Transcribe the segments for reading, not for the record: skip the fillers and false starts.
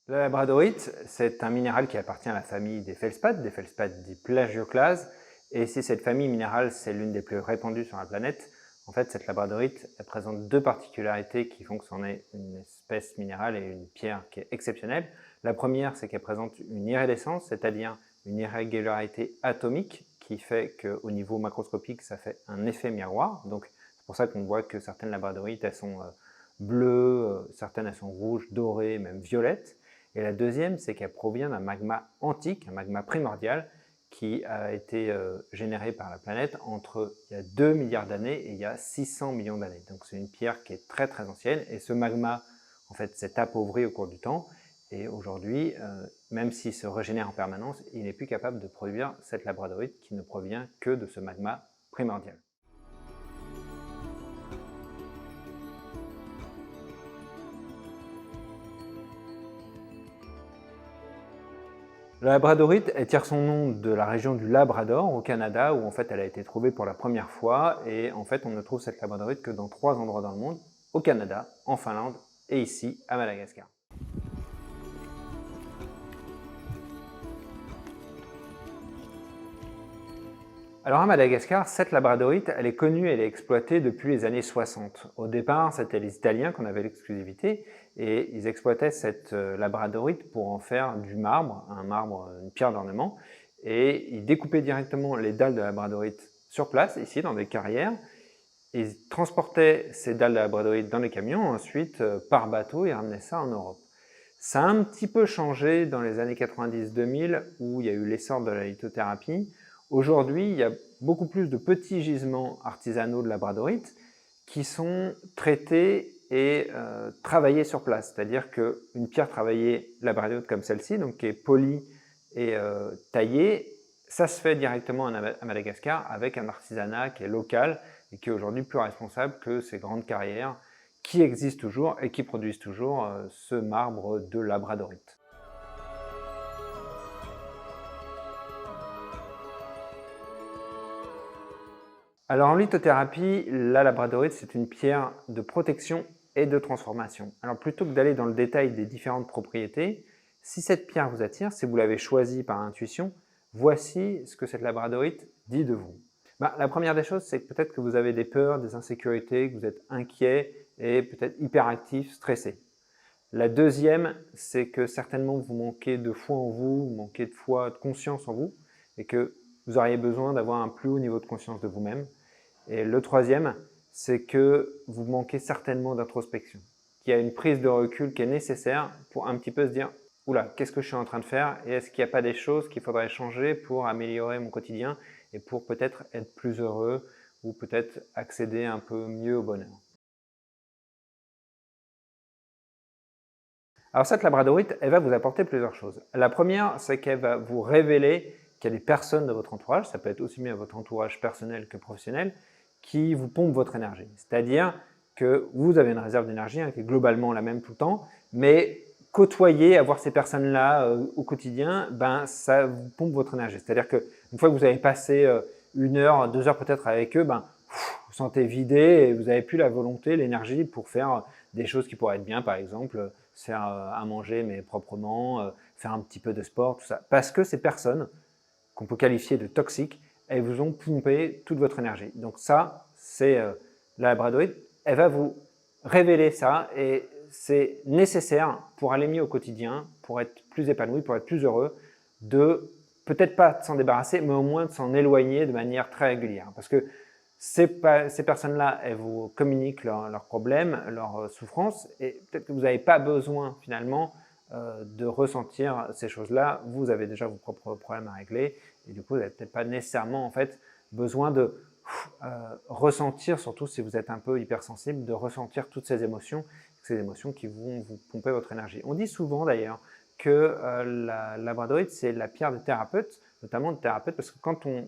La labradorite, c'est un minéral qui appartient à la famille des feldspaths dits plagioclases. Et si cette famille minérale, c'est l'une des plus répandues sur la planète, en fait, cette labradorite, elle présente deux particularités qui font que c'en est une espèce minérale et une pierre qui est exceptionnelle. La première, c'est qu'elle présente une iridescence, c'est-à-dire une irrégularité atomique qui fait qu'au niveau macroscopique, ça fait un effet miroir. Donc, c'est pour ça qu'on voit que certaines labradorites, elles sont bleues, certaines, elles sont rouges, dorées, même violettes. Et la deuxième, c'est qu'elle provient d'un magma antique, un magma primordial, qui a été généré par la planète entre il y a 2 milliards d'années et il y a 600 millions d'années. Donc c'est une pierre qui est très très ancienne et ce magma en fait s'est appauvri au cours du temps et aujourd'hui, même s'il se régénère en permanence, il n'est plus capable de produire cette labradorite qui ne provient que de ce magma primordial. La labradorite, elle tire son nom de la région du Labrador au Canada où en fait elle a été trouvée pour la première fois et en fait on ne trouve cette labradorite que dans 3 endroits dans le monde, au Canada, en Finlande et ici à Madagascar. Alors à Madagascar, cette labradorite, elle est connue, elle est exploitée depuis les années 60. Au départ, c'était les Italiens qu'on avait l'exclusivité et ils exploitaient cette labradorite pour en faire du marbre, une pierre d'ornement. Et ils découpaient directement les dalles de labradorite sur place, ici dans des carrières. Ils transportaient ces dalles de labradorite dans les camions, ensuite par bateau, ils ramenaient ça en Europe. Ça a un petit peu changé dans les années 90-2000 où il y a eu l'essor de la lithothérapie. Aujourd'hui, il y a beaucoup plus de petits gisements artisanaux de labradorite qui sont traités et travaillés sur place. C'est-à-dire qu'une pierre travaillée labradorite comme celle-ci, donc qui est polie et taillée, ça se fait directement à Madagascar avec un artisanat qui est local et qui est aujourd'hui plus responsable que ces grandes carrières qui existent toujours et qui produisent toujours ce marbre de labradorite. Alors en lithothérapie, la labradorite, c'est une pierre de protection et de transformation. Alors plutôt que d'aller dans le détail des différentes propriétés, si cette pierre vous attire, si vous l'avez choisie par intuition, voici ce que cette labradorite dit de vous. La première des choses, c'est peut-être que vous avez des peurs, des insécurités, que vous êtes inquiet et peut-être hyperactif, stressé. La deuxième, c'est que certainement vous manquez de foi en vous, vous manquez de foi, de conscience en vous et que vous auriez besoin d'avoir un plus haut niveau de conscience de vous-même. Et le troisième, c'est que vous manquez certainement d'introspection, qu'il y a une prise de recul qui est nécessaire pour un petit peu se dire « Oula, qu'est-ce que je suis en train de faire et est-ce qu'il n'y a pas des choses qu'il faudrait changer pour améliorer mon quotidien et pour peut-être être plus heureux ou peut-être accéder un peu mieux au bonheur ?» Alors cette labradorite, elle va vous apporter plusieurs choses. La première, c'est qu'elle va vous révéler qu'il y a des personnes de votre entourage, ça peut être aussi bien votre entourage personnel que professionnel, qui vous pompe votre énergie. C'est-à-dire que vous avez une réserve d'énergie qui est globalement la même tout le temps, mais côtoyer, avoir ces personnes-là au quotidien, ça vous pompe votre énergie. C'est-à-dire qu'une fois que vous avez passé 1 heure, 2 heures peut-être avec eux, vous sentez vidé et vous n'avez plus la volonté, l'énergie pour faire des choses qui pourraient être bien, par exemple, se faire à manger mais proprement, faire un petit peu de sport, tout ça. Parce que ces personnes, qu'on peut qualifier de toxiques, elles vous ont pompé toute votre énergie. Donc ça, c'est la labradorite, elle va vous révéler ça et c'est nécessaire pour aller mieux au quotidien, pour être plus épanoui, pour être plus heureux, de peut-être pas s'en débarrasser, mais au moins de s'en éloigner de manière très régulière. Parce que ces personnes-là, elles vous communiquent leurs problèmes, leurs souffrances, et peut-être que vous n'avez pas besoin finalement de ressentir ces choses-là. Vous avez déjà vos propres problèmes à régler, et du coup, vous n'avez peut-être pas nécessairement en fait besoin de ressentir, surtout si vous êtes un peu hypersensible, de ressentir toutes ces émotions qui vont vous pomper votre énergie. On dit souvent d'ailleurs que la labradorite, c'est la pierre de thérapeute, notamment de thérapeute, parce que quand on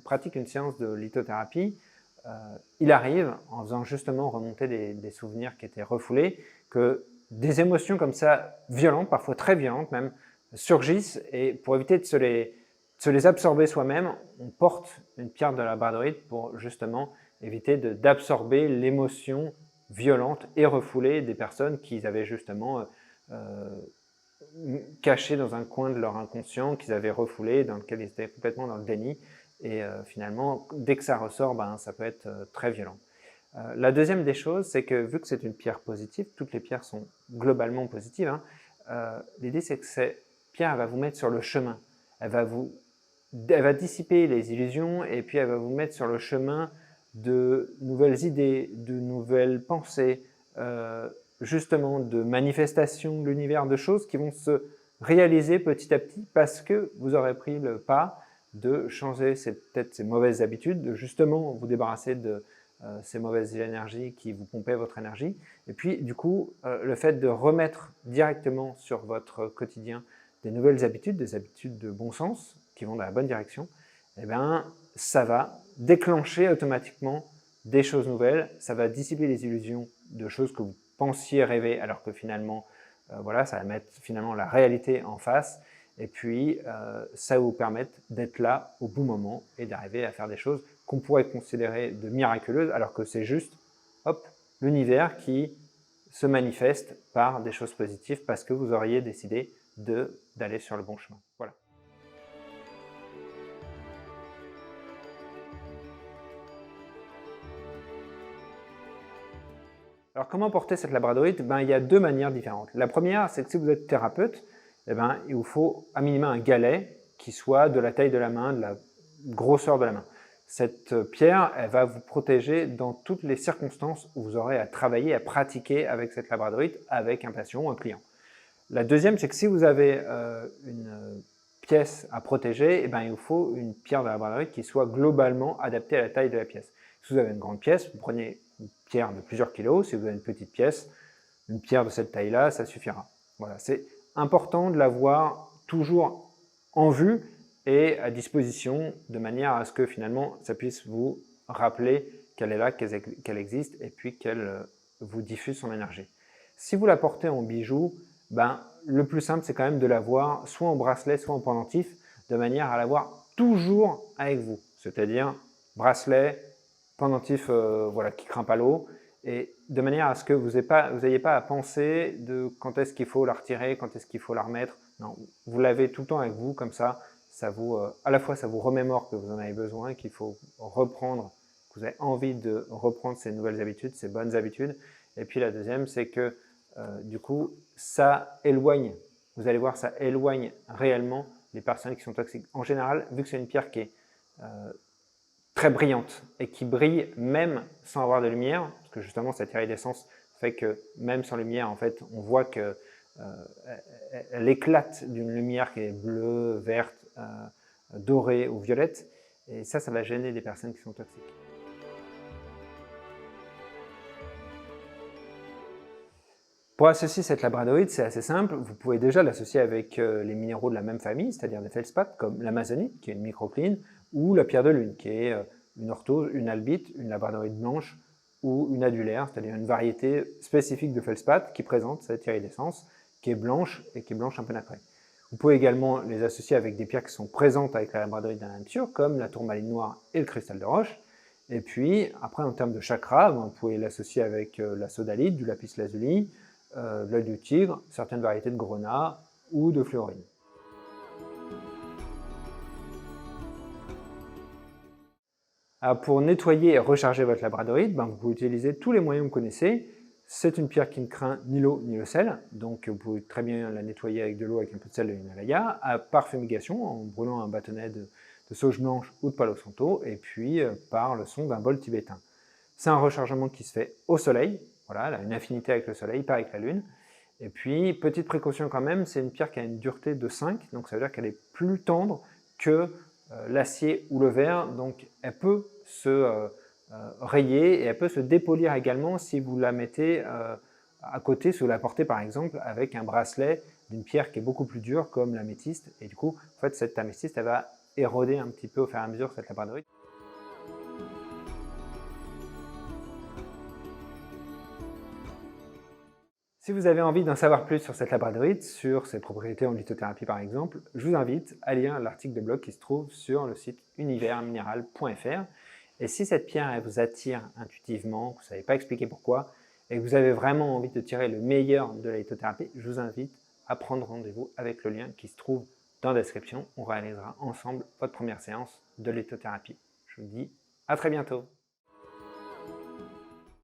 pratique une séance de lithothérapie, il arrive, en faisant justement remonter des souvenirs qui étaient refoulés, que des émotions comme ça, violentes, parfois très violentes même, surgissent, et pour éviter de se les absorber soi-même, on porte une pierre de labradorite pour justement éviter d'absorber l'émotion violente et refoulée des personnes qui avaient justement cachés dans un coin de leur inconscient qu'ils avaient refoulé, dans lequel ils étaient complètement dans le déni. Et finalement, dès que ça ressort, ça peut être très violent. La deuxième des choses, c'est que vu que c'est une pierre positive, toutes les pierres sont globalement positives, l'idée c'est que cette pierre elle va vous mettre sur le chemin. Elle va dissiper les illusions et puis elle va vous mettre sur le chemin de nouvelles idées, de nouvelles pensées, justement de manifestations de l'univers, de choses qui vont se réaliser petit à petit parce que vous aurez pris le pas de changer peut-être ces mauvaises habitudes, de justement vous débarrasser de ces mauvaises énergies qui vous pompaient votre énergie. Et puis, du coup, le fait de remettre directement sur votre quotidien des nouvelles habitudes, des habitudes de bon sens, qui vont dans la bonne direction, eh bien, ça va déclencher automatiquement des choses nouvelles, ça va dissiper les illusions de choses que vous pensiez rêver, alors que finalement, voilà, ça va mettre finalement la réalité en face, et puis ça va vous permettre d'être là au bon moment et d'arriver à faire des choses qu'on pourrait considérer de miraculeuses, alors que c'est juste, hop, l'univers qui se manifeste par des choses positives parce que vous auriez décidé d'aller sur le bon chemin. Voilà. Alors comment porter cette labradorite? Il y a deux manières différentes. La première, c'est que si vous êtes thérapeute, il vous faut à minima un galet qui soit de la taille de la main, de la grosseur de la main. Cette pierre, elle va vous protéger dans toutes les circonstances où vous aurez à travailler, à pratiquer avec cette labradorite, avec un patient ou un client. La deuxième, c'est que si vous avez une pièce à protéger, il vous faut une pierre de labradorite qui soit globalement adaptée à la taille de la pièce. Si vous avez une grande pièce, vous prenez une pierre de plusieurs kilos. Si vous avez une petite pièce, une pierre de cette taille-là, ça suffira. Voilà, c'est important de l'avoir toujours en vue et à disposition de manière à ce que finalement ça puisse vous rappeler qu'elle est là, qu'elle existe et puis qu'elle vous diffuse son énergie. Si vous la portez en bijou, le plus simple c'est quand même de l'avoir soit en bracelet, soit en pendentif, de manière à l'avoir toujours avec vous. C'est-à-dire bracelet, pendentif voilà, qui craint pas l'eau, et de manière à ce que vous n'ayez pas à penser de quand est-ce qu'il faut la retirer, quand est-ce qu'il faut la remettre. Non, vous l'avez tout le temps avec vous, comme ça à la fois ça vous remémore que vous en avez besoin, qu'il faut reprendre, que vous avez envie de reprendre ces nouvelles habitudes, ces bonnes habitudes. Et puis la deuxième, c'est que du coup, ça éloigne, vous allez voir, ça éloigne réellement les personnes qui sont toxiques. En général, vu que c'est une pierre qui est très brillante et qui brille même sans avoir de lumière, parce que justement cette iridescence fait que même sans lumière, en fait, on voit que elle éclate d'une lumière qui est bleue, verte, dorée ou violette, et ça va gêner des personnes qui sont toxiques. Pour associer cette labradorite, c'est assez simple. Vous pouvez déjà l'associer avec les minéraux de la même famille, c'est-à-dire des feldspaths comme l'amazonite, qui est une microcline, ou la pierre de lune, qui est une orthose, une albite, une labradorite blanche ou une adulaire, c'est-à-dire une variété spécifique de feldspath qui présente cette iridescence, qui est blanche et qui est blanche un peu nacrée. Vous pouvez également les associer avec des pierres qui sont présentes avec la labradorite dans la nature, comme la tourmaline noire et le cristal de roche. Et puis, après, en termes de chakra, vous pouvez l'associer avec la sodalite, du lapis lazuli, de l'œil du tigre, certaines variétés de grenat ou de fluorine. Alors pour nettoyer et recharger votre labradorite, vous pouvez utiliser tous les moyens que vous connaissez. C'est une pierre qui ne craint ni l'eau ni le sel, donc vous pouvez très bien la nettoyer avec de l'eau, avec un peu de sel et une himalaya, par fumigation, en brûlant un bâtonnet de sauge blanche ou de palo santo, et puis par le son d'un bol tibétain. C'est un rechargement qui se fait au soleil, voilà, elle a une affinité avec le soleil, pas avec la lune. Et puis, petite précaution quand même, c'est une pierre qui a une dureté de 5, donc ça veut dire qu'elle est plus tendre que l'acier ou le verre, donc elle peut se rayer et elle peut se dépolir également si vous la mettez à côté, si vous la portez par exemple avec un bracelet d'une pierre qui est beaucoup plus dure comme l'améthyste, et du coup, en fait, cette améthyste, elle va éroder un petit peu au fur et à mesure cette labradorite. Si vous avez envie d'en savoir plus sur cette labradorite, sur ses propriétés en lithothérapie par exemple, je vous invite à lire l'article de blog qui se trouve sur le site universminéral.fr. Et si cette pierre elle vous attire intuitivement, que vous ne savez pas expliquer pourquoi, et que vous avez vraiment envie de tirer le meilleur de la lithothérapie, je vous invite à prendre rendez-vous avec le lien qui se trouve dans la description. On réalisera ensemble votre première séance de lithothérapie. Je vous dis à très bientôt.